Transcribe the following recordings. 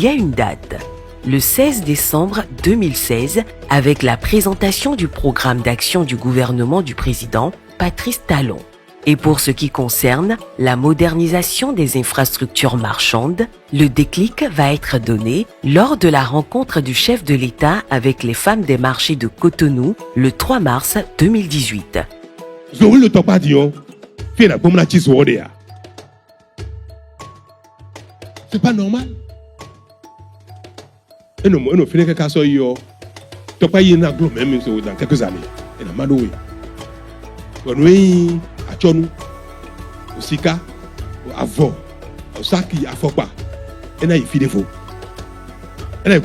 y a une date, le 16 décembre 2016, avec la présentation du programme d'action du gouvernement du président Patrice Talon. Et pour ce qui concerne la modernisation des infrastructures marchandes, le déclic va être donné lors de la rencontre du chef de l'État avec les femmes des marchés de Cotonou le 3 mars 2018. C'est pas normal. Et nous finissons quelque chose hier. Tu pas y en même dans quelques années. Et na madoui. Nous à Tchonou, au Sika, au Avo, au Saki, à Fokpa. Et na y fi défaut. Et na y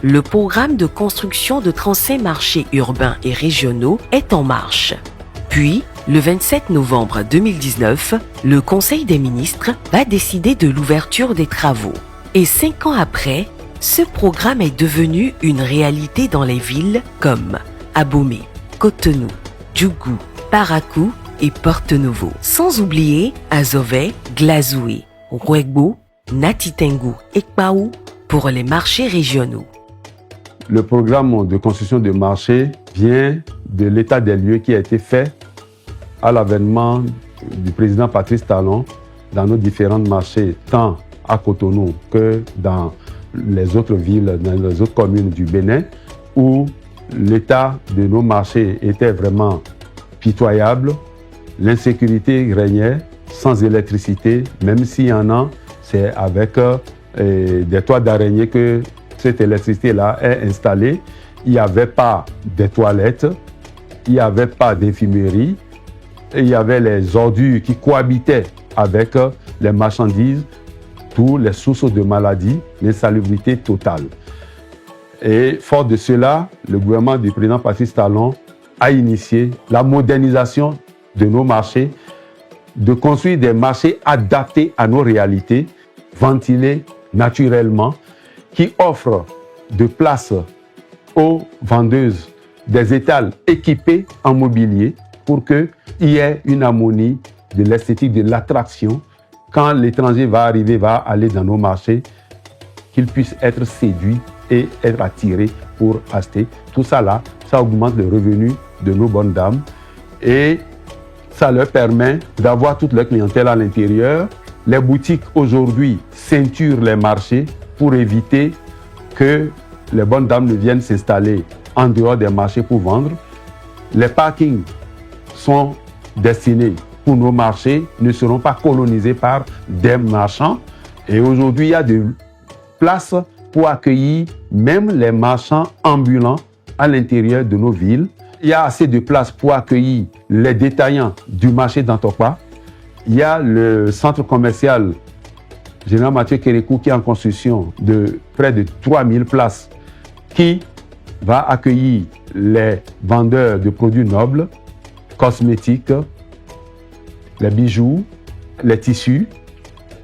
Le programme de construction de 35 marchés urbains et régionaux est en marche. Puis, le 27 novembre 2019, le Conseil des ministres va décider de l'ouverture des travaux. Et 5 ans après, ce programme est devenu une réalité dans les villes comme Abomey, Cotonou, Djougou, Parakou et Porto-Novo. Sans oublier Azové, Glazoué, Rouegbo, Natitengu et Kpaou pour les marchés régionaux. Le programme de construction de marchés vient de l'état des lieux qui a été fait à l'avènement du président Patrice Talon dans nos différents marchés, tant à Cotonou que dans les autres villes, dans les autres communes du Bénin, où l'état de nos marchés était vraiment pitoyable, l'insécurité régnait, sans électricité, même s'il y en a, c'est avec des toits d'araignée que cette électricité-là est installée. Il n'y avait pas de toilettes, il n'y avait pas d'infirmerie, et il y avait les ordures qui cohabitaient avec les marchandises, tous les sources de maladies, l'insalubrité totale. Et fort de cela, le gouvernement du président Patrice Talon a initié la modernisation de nos marchés, de construire des marchés adaptés à nos réalités, ventilés naturellement, qui offrent de place aux vendeuses des étals équipés en mobilier pour qu'il y ait une harmonie de l'esthétique, de l'attraction. Quand l'étranger va arriver, va aller dans nos marchés, qu'il puisse être séduit et être attiré pour acheter. Tout ça là, ça augmente le revenu de nos bonnes dames et ça leur permet d'avoir toute leur clientèle à l'intérieur. Les boutiques aujourd'hui ceinturent les marchés pour éviter que les bonnes dames ne viennent s'installer en dehors des marchés pour vendre. Les parkings sont destinés pour nos marchés, ne seront pas colonisés par des marchands. Et aujourd'hui, il y a de places pour accueillir même les marchands ambulants à l'intérieur de nos villes. Il y a assez de places pour accueillir les détaillants du marché d'Antokpa. Il y a le centre commercial Général Mathieu Kérékou qui est en construction de près de 3000 places qui va accueillir les vendeurs de produits nobles, cosmétiques, les bijoux, les tissus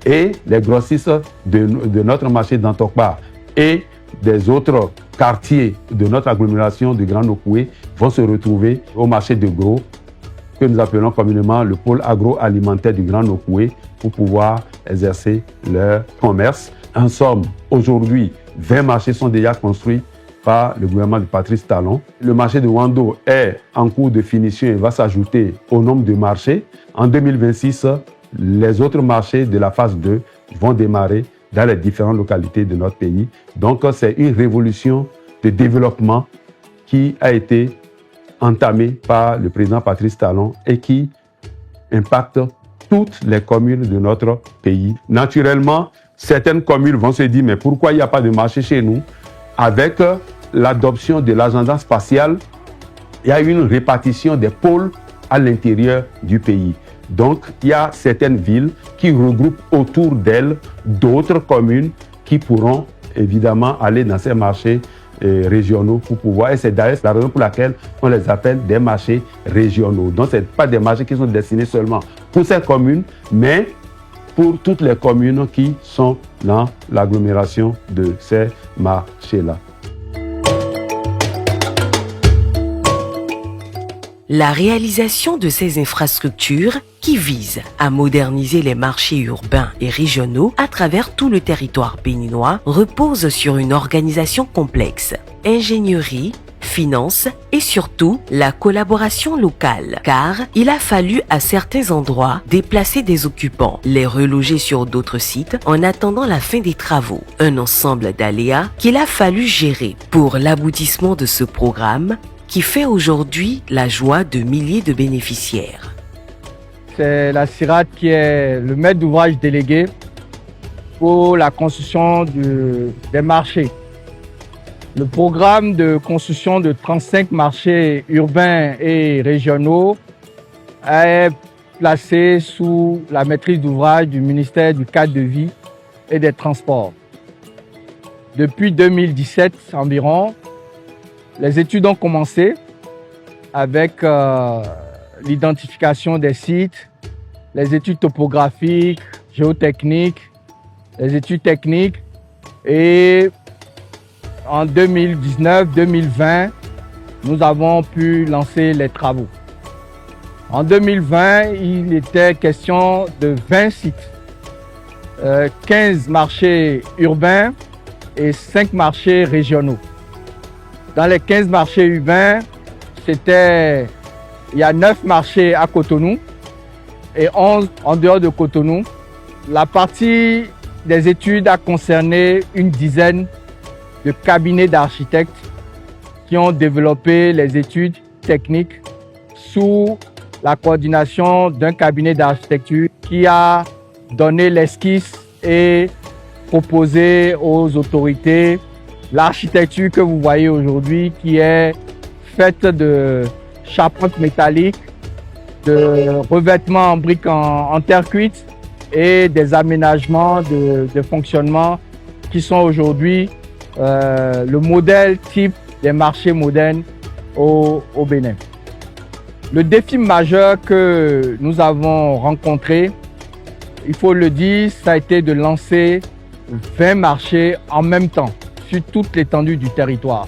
et les grossistes de notre marché d'Antokpa et des autres quartiers de notre agglomération du Grand Nokoué vont se retrouver au marché de gros que nous appelons communément le pôle agroalimentaire du Grand Nokoué pour pouvoir exercer leur commerce. En somme, aujourd'hui, 20 marchés sont déjà construits par le gouvernement de Patrice Talon. Le marché de Wando est en cours de finition et va s'ajouter au nombre de marchés. En 2026, les autres marchés de la phase 2 vont démarrer dans les différentes localités de notre pays. Donc, c'est une révolution de développement qui a été entamée par le président Patrice Talon et qui impacte toutes les communes de notre pays. Naturellement, certaines communes vont se dire, mais pourquoi il n'y a pas de marché chez nous? Avec l'adoption de l'agenda spatial, il y a une répartition des pôles à l'intérieur du pays. Donc, il y a certaines villes qui regroupent autour d'elles d'autres communes qui pourront évidemment aller dans ces marchés régionaux pour pouvoir. Et c'est d'ailleurs la raison pour laquelle on les appelle des marchés régionaux. Donc, ce n'est pas des marchés qui sont destinés seulement pour ces communes, mais pour toutes les communes qui sont dans l'agglomération de ces marchés-là. La réalisation de ces infrastructures qui visent à moderniser les marchés urbains et régionaux à travers tout le territoire béninois repose sur une organisation complexe. Ingénierie, finances et surtout la collaboration locale, car il a fallu à certains endroits déplacer des occupants, les reloger sur d'autres sites en attendant la fin des travaux. Un ensemble d'aléas qu'il a fallu gérer pour l'aboutissement de ce programme qui fait aujourd'hui la joie de milliers de bénéficiaires. C'est la CIRAD qui est le maître d'ouvrage délégué pour la construction des marchés. Le programme de construction de 35 marchés urbains et régionaux est placé sous la maîtrise d'ouvrage du ministère du Cadre de Vie et des Transports. Depuis 2017 environ, les études ont commencé avec l'identification des sites, les études topographiques, géotechniques, les études techniques et en 2019-2020, nous avons pu lancer les travaux. En 2020, il était question de 20 sites, 15 marchés urbains et 5 marchés régionaux. Dans les 15 marchés urbains, il y a 9 marchés à Cotonou et 11 en dehors de Cotonou. La partie des études a concerné une dizaine de cabinets d'architectes qui ont développé les études techniques sous la coordination d'un cabinet d'architecture qui a donné l'esquisse et proposé aux autorités l'architecture que vous voyez aujourd'hui qui est faite de charpente métallique, de revêtements en briques en terre cuite et des aménagements de fonctionnement qui sont aujourd'hui le modèle type des marchés modernes au Bénin. Le défi majeur que nous avons rencontré, il faut le dire, ça a été de lancer 20 marchés en même temps sur toute l'étendue du territoire.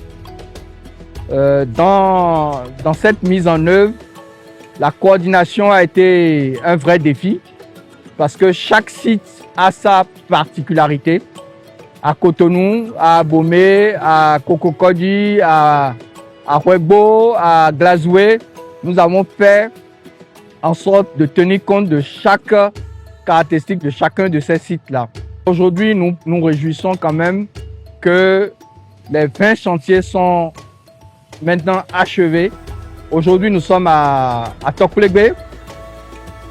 Dans cette mise en œuvre, la coordination a été un vrai défi parce que chaque site a sa particularité. À Cotonou, à Abomey, à Cococodi, à Huebo, à Glazoué, nous avons fait en sorte de tenir compte de chaque caractéristique de chacun de ces sites-là. Aujourd'hui, nous nous réjouissons quand même que les 20 chantiers sont maintenant achevés. Aujourd'hui, nous sommes à Tokulegbe.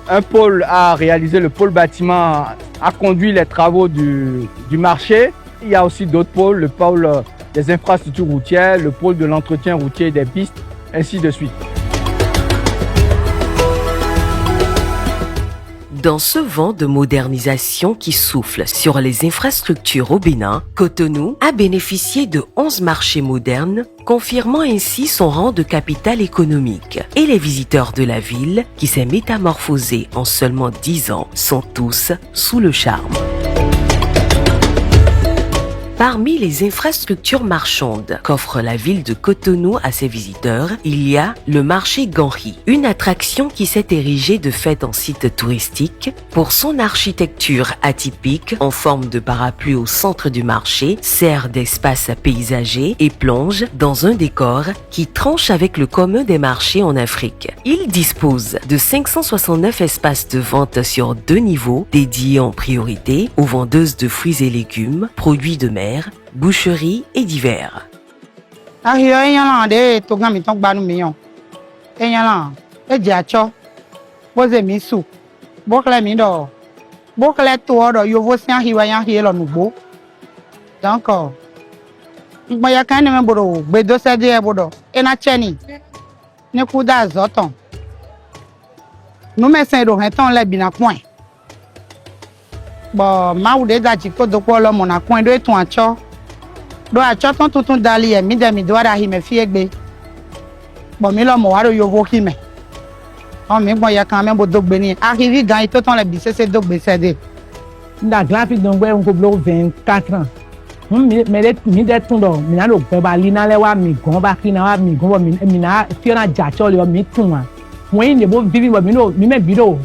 Un pôle a réalisé, le pôle bâtiment a conduit les travaux du marché. Il y a aussi d'autres pôles, le pôle des infrastructures routières, le pôle de l'entretien routier des pistes, ainsi de suite. Dans ce vent de modernisation qui souffle sur les infrastructures au Bénin, Cotonou a bénéficié de 11 marchés modernes, confirmant ainsi son rang de capitale économique. Et les visiteurs de la ville, qui s'est métamorphosée en seulement 10 ans, sont tous sous le charme. Parmi les infrastructures marchandes qu'offre la ville de Cotonou à ses visiteurs, il y a le marché Ganri, une attraction qui s'est érigée de fait en site touristique pour son architecture atypique en forme de parapluie au centre du marché, sert d'espace paysager et plonge dans un décor qui tranche avec le commun des marchés en Afrique. Il dispose de 569 espaces de vente sur 2 niveaux dédiés en priorité aux vendeuses de fruits et légumes, produits de mer, boucherie et divers. Bon, ma ou de dachi ko do ko lo mo na kon do etun acho. Do acho ton tutun dali e mi de mi do ara hi me fi egbe. Bon mi lo mo wa ro yo wo ki me. On mi gbon ya kan me bo dogbe ni. Arrivi gan ito ton le bi se dogbe se de. La graphique donc on ko 24 ans. mi de tun do mi na lo gbe ba li na le wa mi gon ba ki na wa mi gon mi na fi na ja cho le mi tun wa won yin de bo vivi bo mi no mi me bi do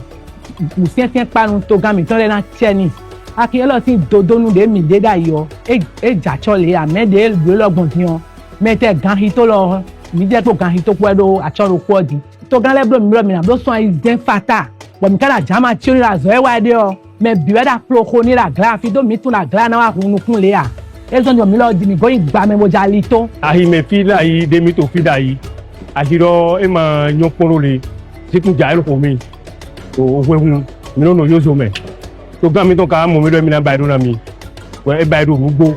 mi sien panu to gan mi ton le na tennis aki lo tin dodo nu de mi de da yo e ja cho le a me de lo gbon ti on me te gan hi to lo mi de to gan hi to po do a cho ro po di to gan le bro mi na bro so is den fata bo mi kana jama ti o la zo e wa de o me bi we da pro ko ni la gla fi do mi tun la gla na wa kun le a e so mi lo di mi go igba me mo ja li to ahi me fi la yi de mi to fi da yi adiro e ma nyon poro le ti tun ja lo ko mi o we hun mi no yo so me to gan mi to ka mo mi do mi na ba do na mi we e ba do gbogbo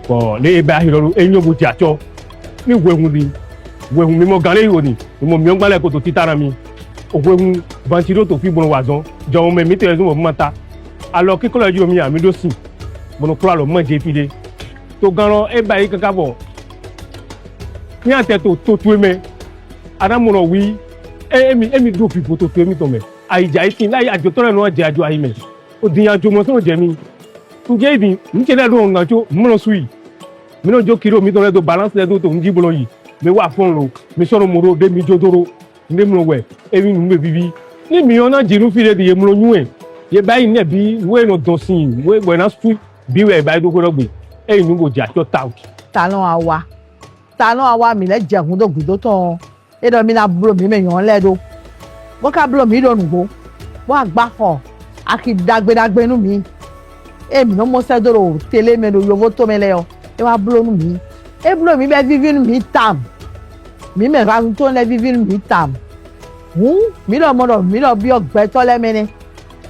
ko le e ba hi lo e nyo bo ja cho ni we hun mi mo gan le yo ni mo mi on gba le ko to titara mi o we hun ventilo to fi bon wazon jo me mi te zo mo mata alors ki ko la yo mi ami do sin mo no kura lo mo je file to gan ro e ba yi kankan bo ni ate to tu me ara mo no wi emi do fi to tu mi to me aija isin lai ajo to re no je ajo ayi me o din ajo mo so je mi nje ibi nje le do ngajo mo no sui mi no jo kilo mi to le do balance le do to nji bolo yi me wa fon lo mi so ro mo ro de mi jodoro nde mo we emi nu me bibi ni mi ona jinu fi le de ye mo nu e ye bayi ne bi we no don sin we na sui bi we bayi do ko do gbe e nu go ja to tout ta lo awa mi le je gun do gudo ton e do mi na bro mi me yan le do bo ka bro mi do nu go bo agba ho aki dagbe nu mi e mi no mo se doro tele me do yovo to me le o e wa bro nu mi e bro mi be vivi nu mi tam mi me ra to le vivi nu mi tam mi lo bi ogbe to le me ni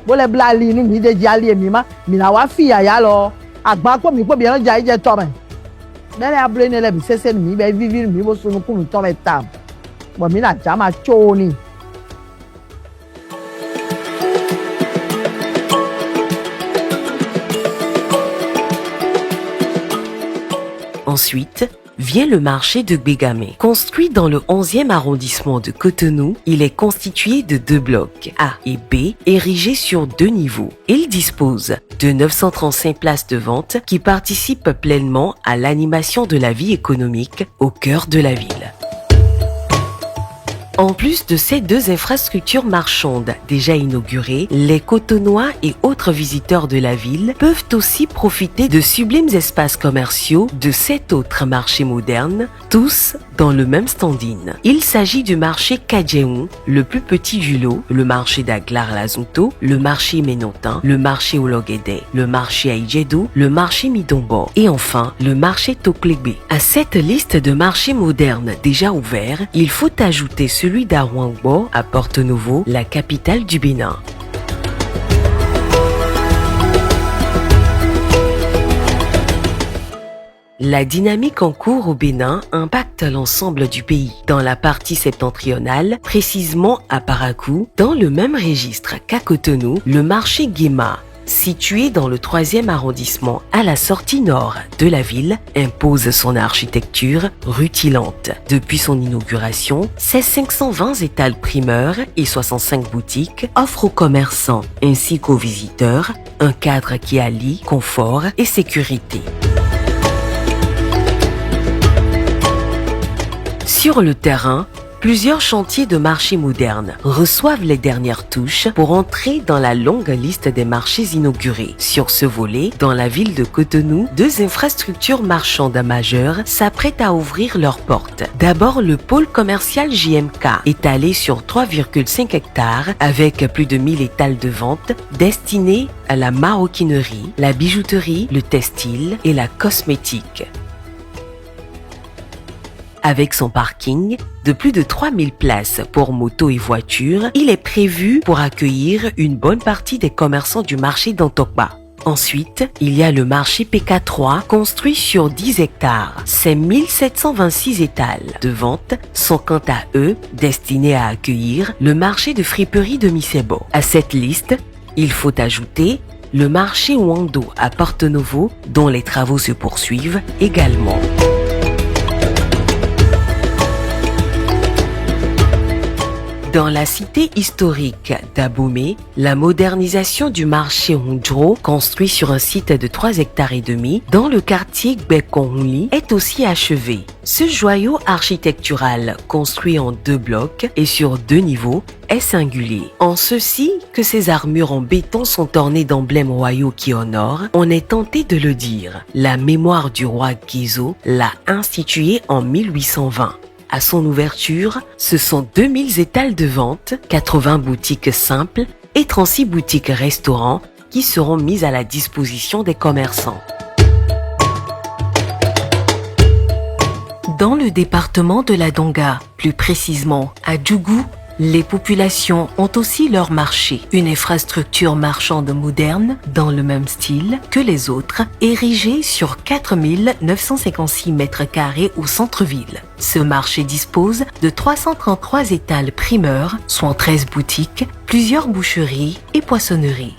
bo le bla li nu mi de jali mi ma mi na wa fi ya lo agba ko mi po bi ran ja ije to me bele abule ne le bi sese nu mi be vivi nu mi bo sunu ku mi to me tam bo mi na jama cho ni. Ensuite, vient le marché de Gbegame. Construit dans le 11e arrondissement de Cotonou, il est constitué de 2 blocs, A et B, érigés sur 2 niveaux. Il dispose de 935 places de vente qui participent pleinement à l'animation de la vie économique au cœur de la ville. En plus de ces 2 infrastructures marchandes déjà inaugurées, les Cotonois et autres visiteurs de la ville peuvent aussi profiter de sublimes espaces commerciaux de 7 autres marchés modernes, tous dans le même standing. Il s'agit du marché Kadjeon, le plus petit du lot, le marché d'Aglar-Lazunto, le marché Ménotin, le marché Ologede, le marché Aïdjedo, le marché Midombo et enfin le marché Toklebe. À cette liste de marchés modernes déjà ouverts, il faut ajouter celui d'Arouangbo à Porto-Novo, la capitale du Bénin. La dynamique en cours au Bénin impacte l'ensemble du pays. Dans la partie septentrionale, précisément à Parakou, dans le même registre qu'à Cotonou, le marché Guéma, situé dans le 3e arrondissement à la sortie nord de la ville, impose son architecture rutilante. Depuis son inauguration, ses 520 étals primeurs et 65 boutiques offrent aux commerçants ainsi qu'aux visiteurs un cadre qui allie confort et sécurité. Sur le terrain, plusieurs chantiers de marchés modernes reçoivent les dernières touches pour entrer dans la longue liste des marchés inaugurés. Sur ce volet, dans la ville de Cotonou, 2 infrastructures marchandes majeures s'apprêtent à ouvrir leurs portes. D'abord, le pôle commercial JMK, étalé sur 3,5 hectares avec plus de 1000 étals de vente destinés à la maroquinerie, la bijouterie, le textile et la cosmétique. Avec son parking de plus de 3000 places pour motos et voitures, il est prévu pour accueillir une bonne partie des commerçants du marché d'Antokba. Ensuite, il y a le marché PK3 construit sur 10 hectares. Ces 1726 étals de vente sont quant à eux destinés à accueillir le marché de friperie de Misebo. À cette liste, il faut ajouter le marché Wando à Porto-Novo dont les travaux se poursuivent également. Dans la cité historique d'Abomey, la modernisation du marché Hondro, construit sur un site de 3 hectares et demi, dans le quartier Gbekonhuli, est aussi achevée. Ce joyau architectural, construit en 2 blocs et sur 2 niveaux, est singulier. En ceci que ses armures en béton sont ornées d'emblèmes royaux qui honorent, on est tenté de le dire. La mémoire du roi Guizot l'a institué en 1820. À son ouverture, ce sont 2000 étals de vente, 80 boutiques simples et 36 boutiques restaurants qui seront mises à la disposition des commerçants. Dans le département de la Donga, plus précisément à Djougou, les populations ont aussi leur marché, une infrastructure marchande moderne dans le même style que les autres, érigée sur 4956 mètres carrés au centre-ville. Ce marché dispose de 333 étals primeurs, soit 13 boutiques, plusieurs boucheries et poissonneries.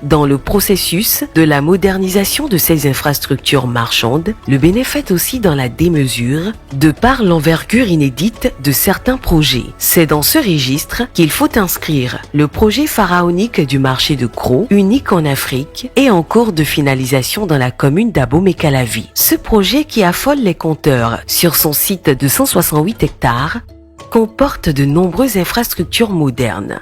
Dans le processus de la modernisation de ces infrastructures marchandes, le Bénin fait aussi dans la démesure, de par l'envergure inédite de certains projets. C'est dans ce registre qu'il faut inscrire le projet pharaonique du marché de Kro, unique en Afrique, et en cours de finalisation dans la commune d'Abomey-Calavi. Ce projet qui affole les compteurs sur son site de 168 hectares comporte de nombreuses infrastructures modernes.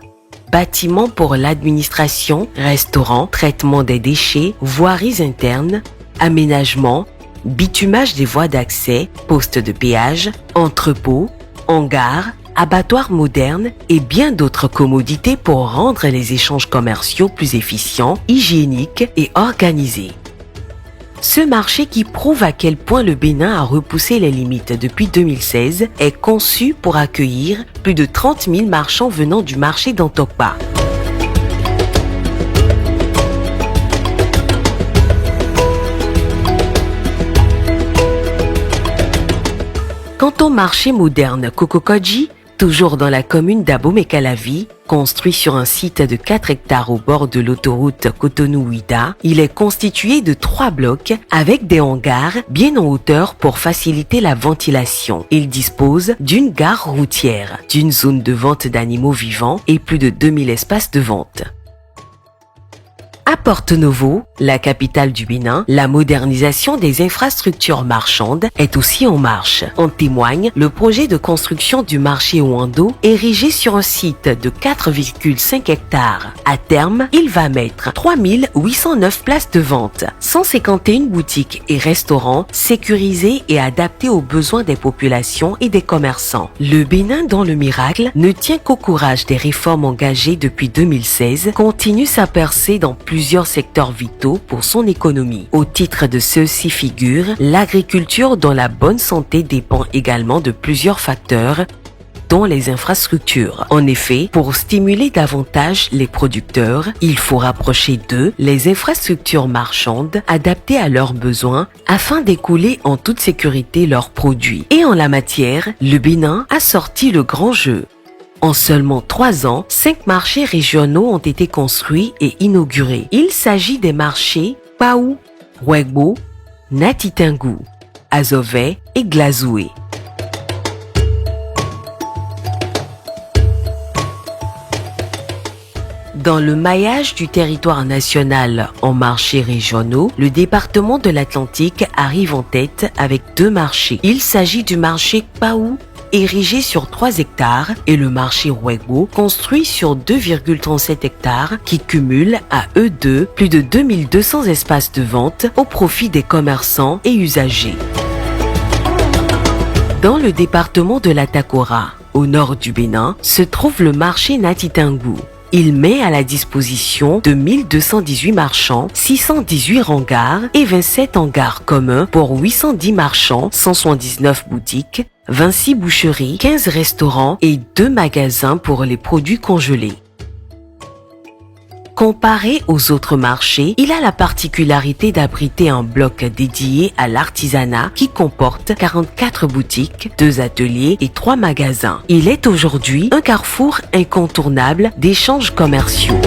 Bâtiments pour l'administration, restaurants, traitement des déchets, voiries internes, aménagement, bitumage des voies d'accès, postes de péage, entrepôts, hangars, abattoirs modernes et bien d'autres commodités pour rendre les échanges commerciaux plus efficients, hygiéniques et organisés. Ce marché qui prouve à quel point le Bénin a repoussé les limites depuis 2016 est conçu pour accueillir plus de 30 000 marchands venant du marché d'Antokpa. Quant au marché moderne Kokokodji, toujours dans la commune d'Abomey-Calavi, construit sur un site de 4 hectares au bord de l'autoroute Cotonou-Ouida, il est constitué de 3 blocs avec des hangars bien en hauteur pour faciliter la ventilation. Il dispose d'une gare routière, d'une zone de vente d'animaux vivants et plus de 2000 espaces de vente. À Porto Novo, la capitale du Bénin, la modernisation des infrastructures marchandes est aussi en marche. En témoigne le projet de construction du marché Ouando, érigé sur un site de 4,5 hectares. À terme, il va mettre 3809 places de vente, 151 boutiques et restaurants sécurisés et adaptés aux besoins des populations et des commerçants. Le Bénin, dans le miracle, ne tient qu'au courage des réformes engagées depuis 2016, continue sa percée dans plusieurs secteurs vitaux pour son économie. Au titre de ceux-ci figure l'agriculture dont la bonne santé dépend également de plusieurs facteurs, dont les infrastructures. En effet, pour stimuler davantage les producteurs, il faut rapprocher d'eux les infrastructures marchandes adaptées à leurs besoins afin d'écouler en toute sécurité leurs produits. Et en la matière, le Bénin a sorti le grand jeu. En seulement 3 ans, 5 marchés régionaux ont été construits et inaugurés. Il s'agit des marchés Paou, Wegbo, Natitingou, Azové et Glazoué. Dans le maillage du territoire national en marchés régionaux, le département de l'Atlantique arrive en tête avec 2 marchés. Il s'agit du marché Paou, érigé sur 3 hectares, et le marché Wegbo, construit sur 2,37 hectares, qui cumule à eux deux plus de 2200 espaces de vente au profit des commerçants et usagers. Dans le département de l'Atakora, au nord du Bénin, se trouve le marché Natitingou. Il met à la disposition de 1218 marchands, 618 hangars et 27 hangars communs pour 810 marchands, 179 boutiques, 26 boucheries, 15 restaurants et 2 magasins pour les produits congelés. Comparé aux autres marchés, il a la particularité d'abriter un bloc dédié à l'artisanat qui comporte 44 boutiques, 2 ateliers et 3 magasins. Il est aujourd'hui un carrefour incontournable d'échanges commerciaux.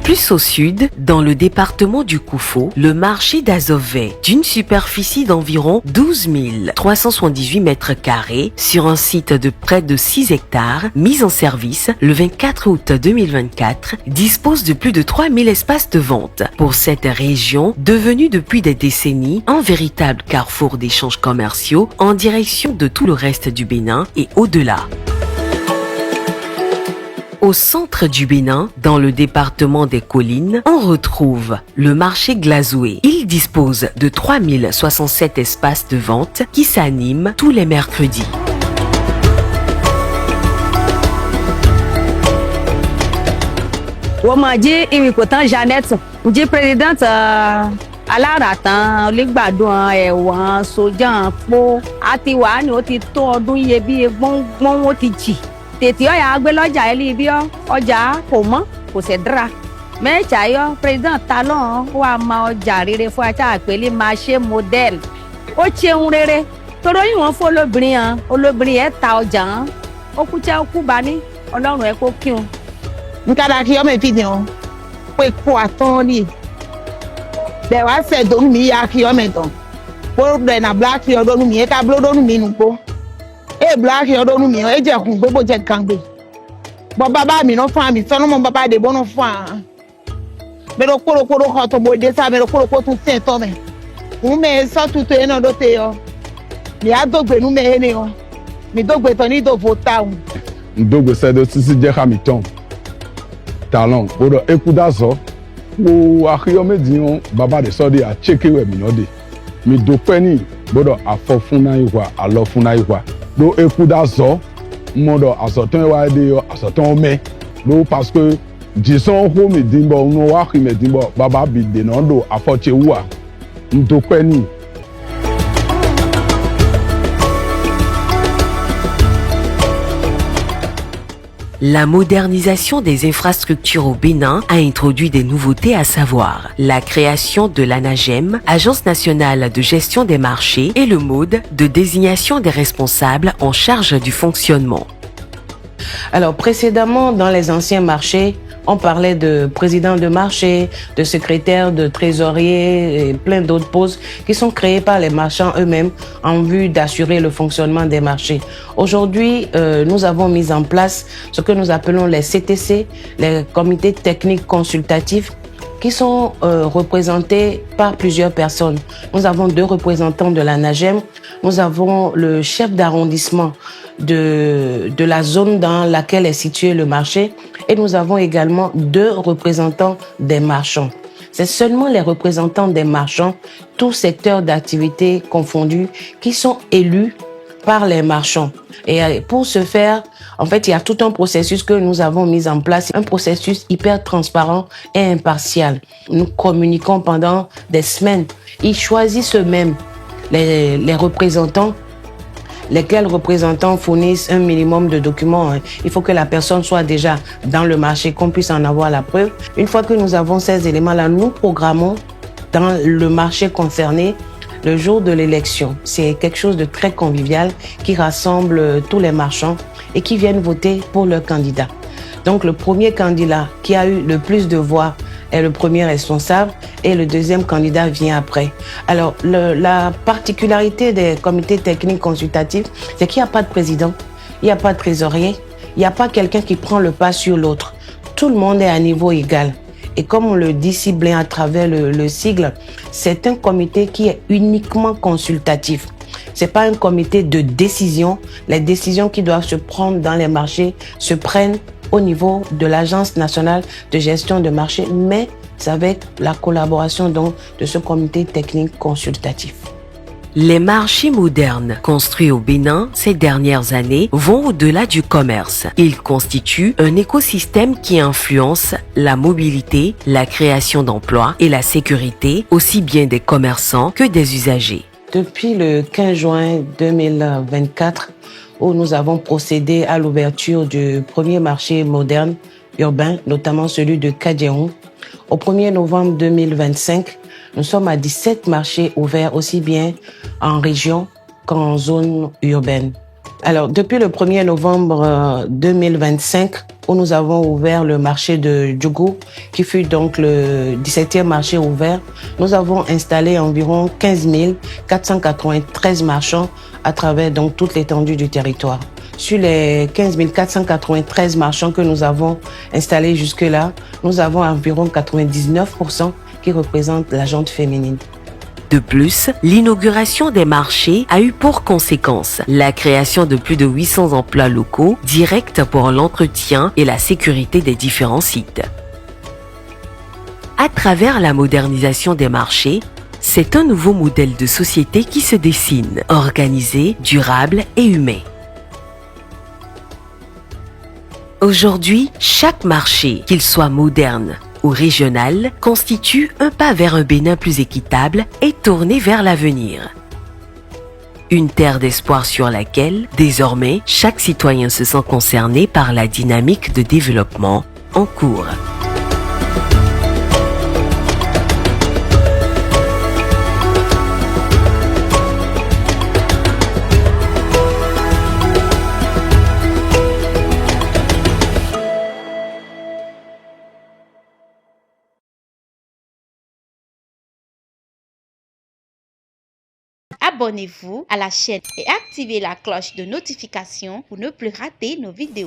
Plus au sud, dans le département du Koufo, le marché d'Azové, d'une superficie d'environ 12 378 mètres carrés, sur un site de près de 6 hectares, mis en service le 24 août 2024, dispose de plus de 3000 espaces de vente. Pour cette région, devenue depuis des décennies un véritable carrefour d'échanges commerciaux en direction de tout le reste du Bénin et au-delà. Au centre du Bénin, dans le département des Collines, on retrouve le marché Glazoué. Il dispose de 3067 espaces de vente qui s'animent tous les mercredis. Wọ́mọ̀jí ìrìnkòtán Jeannette, ǹjẹ́ présidente aláràtàn onígbàdùn ẹ̀wọ̀n sójà pọ̀ àti wàá ní ó ti tó ọdún iyebíye gbọ́ngbọ́n ó ti jì. Tètè ọ̀yà gbé lọ́jà ẹ̀ líbi ọjà kò mọ́ kò sì dára. Mẹ́ẹ̀jà yọ président Talon wà máa ọjà rere fún ajá àpèlé marché modèle. Ó ṣeun rere torí ìwọ̀n fún olóbìnrin ẹ̀ ta ọjà hàn. Ó kú jẹ́ ó kú bá ní ọlọ́run ẹ̀ kó kí wọn. Nkada ki ome fi dion pe ko aton ni be wa se do mi ya ki ome don po de na black ki odonu mi e ka blodonu mi nu po e black ki odonu mi e je kun gbogbo je kan gbe bo baba mi no fun mi so no mo baba de bo no fun me ro koro ko to mo de sa me ro koro tun se to me me so tutu e na do te yo mi a dogbe nu me ni o mi dogbe to ni do vota un ndogbe se do sisi je Hamilton Talon bodo ekudazo wo akiyome dion baba de sodi a chekewe minode mi do peni bodo afofuna iwa alofuna iwa do ekudazo modo asoton wa de yo asoton me do parce que dison ho mi dimbo no wa ki me dimbo baba bi de no do afoche wa ndo peni. La modernisation des infrastructures au Bénin a introduit des nouveautés, à savoir la création de l'ANAGEM, Agence nationale de gestion des marchés, et le mode de désignation des responsables en charge du fonctionnement. Alors précédemment, dans les anciens marchés, on parlait de président de marché, de secrétaire, de trésorier et plein d'autres postes qui sont créés par les marchands eux-mêmes en vue d'assurer le fonctionnement des marchés. Aujourd'hui, nous avons mis en place ce que nous appelons les CTC, les comités techniques consultatifs, qui sont représentés par plusieurs personnes. Nous avons 2 représentants de l'ANAGEM, nous avons le chef d'arrondissement de la zone dans laquelle est situé le marché et nous avons également 2 représentants des marchands. C'est seulement les représentants des marchands, tous secteurs d'activité confondus, qui sont élus par les marchands. Et pour ce faire, en fait, il y a tout un processus que nous avons mis en place, un processus hyper transparent et impartial. Nous communiquons pendant des semaines. Ils choisissent eux-mêmes les représentants, lesquels représentants fournissent un minimum de documents. Il faut que la personne soit déjà dans le marché, qu'on puisse en avoir la preuve. Une fois que nous avons ces éléments-là, nous programmons dans le marché concerné le jour de l'élection. C'est quelque chose de très convivial qui rassemble tous les marchands et qui viennent voter pour leur candidat. Donc le premier candidat qui a eu le plus de voix est le premier responsable et le deuxième candidat vient après. Alors la particularité des comités techniques consultatifs, c'est qu'il n'y a pas de président, il n'y a pas de trésorier, il n'y a pas quelqu'un qui prend le pas sur l'autre. Tout le monde est à niveau égal. Et comme on le dit si bien à travers le sigle, c'est un comité qui est uniquement consultatif. C'est pas un comité de décision. Les décisions qui doivent se prendre dans les marchés se prennent au niveau de l'Agence nationale de gestion de marché, mais c'est avec la collaboration donc de ce comité technique consultatif. Les marchés modernes construits au Bénin ces dernières années vont au-delà du commerce. Ils constituent un écosystème qui influence la mobilité, la création d'emplois et la sécurité, aussi bien des commerçants que des usagers. Depuis le 15 juin 2024, où nous avons procédé à l'ouverture du premier marché moderne urbain, notamment celui de Kadjeron, au 1er novembre 2025, nous sommes à 17 marchés ouverts aussi bien en région qu'en zone urbaine. Alors, depuis le 1er novembre 2025, où nous avons ouvert le marché de Djougou, qui fut donc le 17e marché ouvert, nous avons installé environ 15 493 marchands à travers donc toute l'étendue du territoire. Sur les 15 493 marchands que nous avons installés jusque-là, nous avons environ 99% qui représentent la gente féminine. De plus, l'inauguration des marchés a eu pour conséquence la création de plus de 800 emplois locaux directs pour l'entretien et la sécurité des différents sites. À travers la modernisation des marchés, c'est un nouveau modèle de société qui se dessine, organisé, durable et humain. Aujourd'hui, chaque marché, qu'il soit moderne ou régional, constitue un pas vers un Bénin plus équitable et tourné vers l'avenir. Une terre d'espoir sur laquelle, désormais, chaque citoyen se sent concerné par la dynamique de développement en cours. Abonnez-vous à la chaîne et activez la cloche de notification pour ne plus rater nos vidéos.